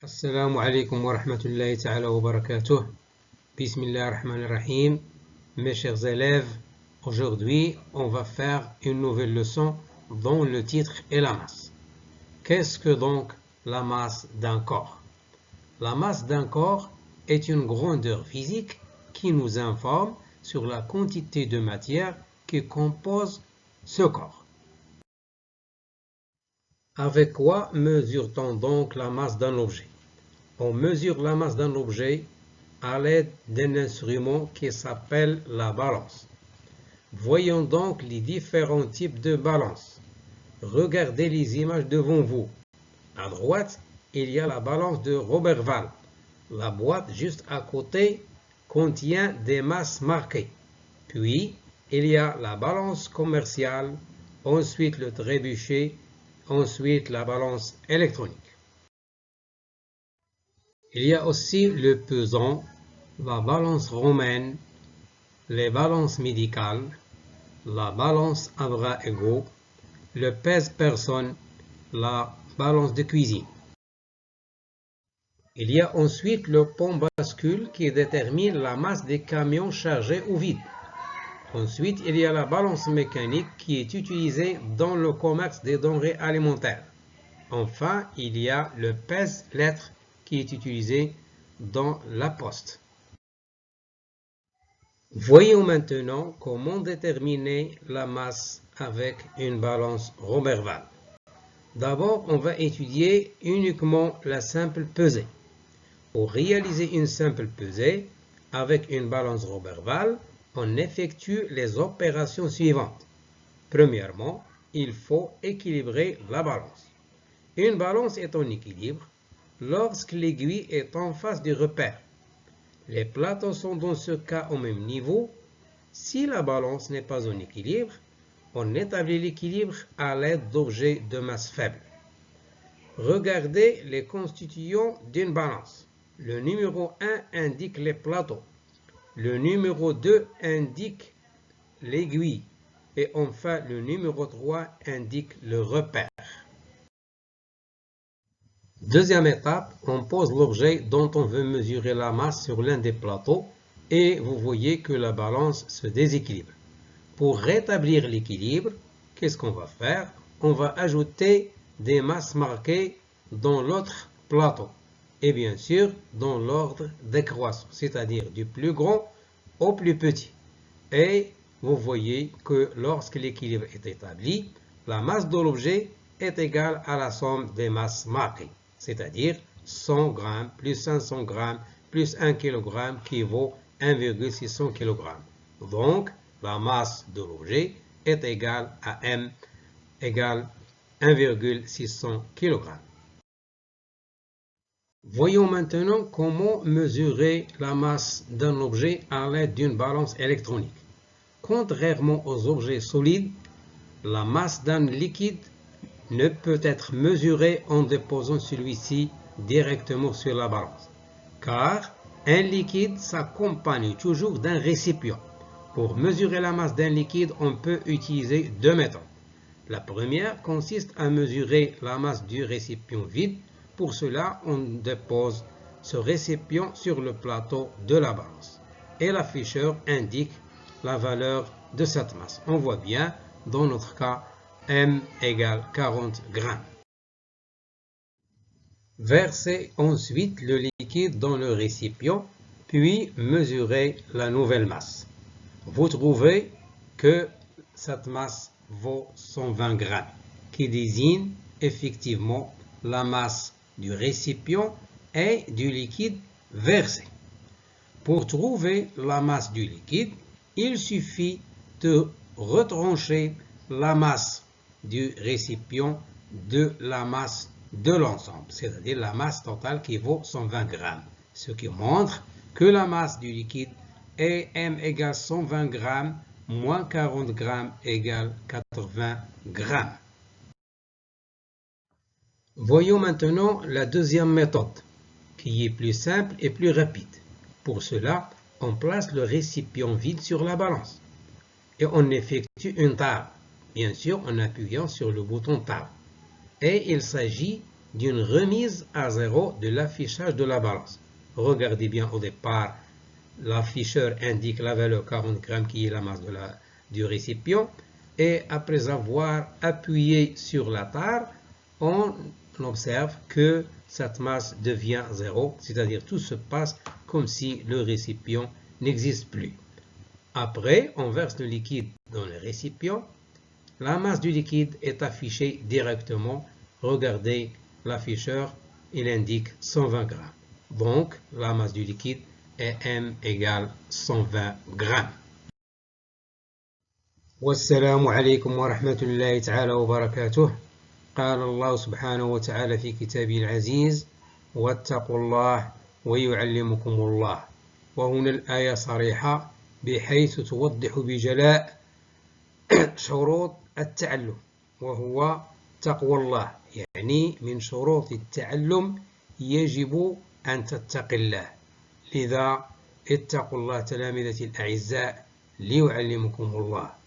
Assalamu alaikum wa rahmatullahi ta'ala wa barakatuh. Bismillah ar-Rahman ar-Rahim. Mes chers élèves, aujourd'hui on va faire une nouvelle leçon dont le titre est la masse. Qu'est-ce que donc la masse d'un corps? La masse d'un corps est une grandeur physique qui nous informe sur la quantité de matière qui compose ce corps. Avec quoi mesure-t-on donc la masse d'un objet? On mesure la masse d'un objet à l'aide d'un instrument qui s'appelle la balance. Voyons donc les différents types de balance. Regardez les images devant vous. À droite, il y a la balance de Roberval. La boîte juste à côté contient des masses marquées. Puis, il y a la balance commerciale, ensuite le trébuchet, ensuite la balance électronique. Il y a aussi le pesant, la balance romaine, les balances médicales, la balance à bras égaux, le pèse-personne, la balance de cuisine. Il y a ensuite le pont-bascule qui détermine la masse des camions chargés ou vides. Ensuite, il y a la balance mécanique qui est utilisée dans le commerce des denrées alimentaires. Enfin, il y a le pèse-lettres qui est utilisé dans la poste. Voyons maintenant comment déterminer la masse avec une balance Roberval. D'abord, on va étudier uniquement la simple pesée. Pour réaliser une simple pesée avec une balance Roberval, on effectue les opérations suivantes. Premièrement, il faut équilibrer la balance. Une balance est en équilibre lorsque l'aiguille est en face du repère. Les plateaux sont dans ce cas au même niveau. Si la balance n'est pas en équilibre, on établit l'équilibre à l'aide d'objets de masse faible. Regardez les constituants d'une balance. Le numéro 1 indique les plateaux. Le numéro 2 indique l'aiguille. Et enfin, le numéro 3 indique le repère. Deuxième étape, on pose l'objet dont on veut mesurer la masse sur l'un des plateaux et vous voyez que la balance se déséquilibre. Pour rétablir l'équilibre, qu'est-ce qu'on va faire? On va ajouter des masses marquées dans l'autre plateau et bien sûr dans l'ordre décroissant, c'est-à-dire du plus grand au plus petit. Et vous voyez que lorsque l'équilibre est établi, la masse de l'objet est égale à la somme des masses marquées. C'est-à-dire 100 g plus 500 g plus 1 kg qui vaut 1,600 kg. Donc, la masse de l'objet est égale à M égale 1,600 kg. Voyons maintenant comment mesurer la masse d'un objet à l'aide d'une balance électronique. Contrairement aux objets solides, la masse d'un liquide ne peut être mesuré en déposant celui-ci directement sur la balance, car un liquide s'accompagne toujours d'un récipient. Pour mesurer la masse d'un liquide, on peut utiliser deux méthodes. La première consiste à mesurer la masse du récipient vide. Pour cela, on dépose ce récipient sur le plateau de la balance et l'afficheur indique la valeur de cette masse. On voit bien, dans notre cas, M égale 40 g. Versez ensuite le liquide dans le récipient, puis mesurez la nouvelle masse. Vous trouvez que cette masse vaut 120 g, qui désigne effectivement la masse du récipient et du liquide versé. Pour trouver la masse du liquide, il suffit de retrancher la masse du récipient de la masse de l'ensemble, c'est-à-dire la masse totale qui vaut 120 g, ce qui montre que la masse du liquide est M égale 120 g moins 40 g égale 80 g. Voyons maintenant la deuxième méthode, qui est plus simple et plus rapide. Pour cela, on place le récipient vide sur la balance et on effectue une table, bien sûr en appuyant sur le bouton table. Et il s'agit d'une remise à zéro de l'affichage de la balance. Regardez bien au départ, l'afficheur indique la valeur 40 grammes qui est la masse du récipient. Et après avoir appuyé sur la tare, on observe que cette masse devient zéro, c'est-à-dire tout se passe comme si le récipient n'existe plus. Après, on verse le liquide dans le récipient. La masse du liquide est affichée directement. Regardez l'afficheur, il indique 120 grammes. Donc, la masse du liquide est M égale 120 grammes. والسلام عليكم ورحمة الله تعالى وبركاته. قال الله سبحانه وتعالى في كتابه العزيز: واتقوا الله ويعلمكم الله. وهنا الآية صريحة بحيث توضح بجلاء شروط التعلم، وهو تقوى الله. يعني من شروط التعلم يجب أن تتقي الله. لذا اتقوا الله تلامذتي الأعزاء ليعلمكم الله.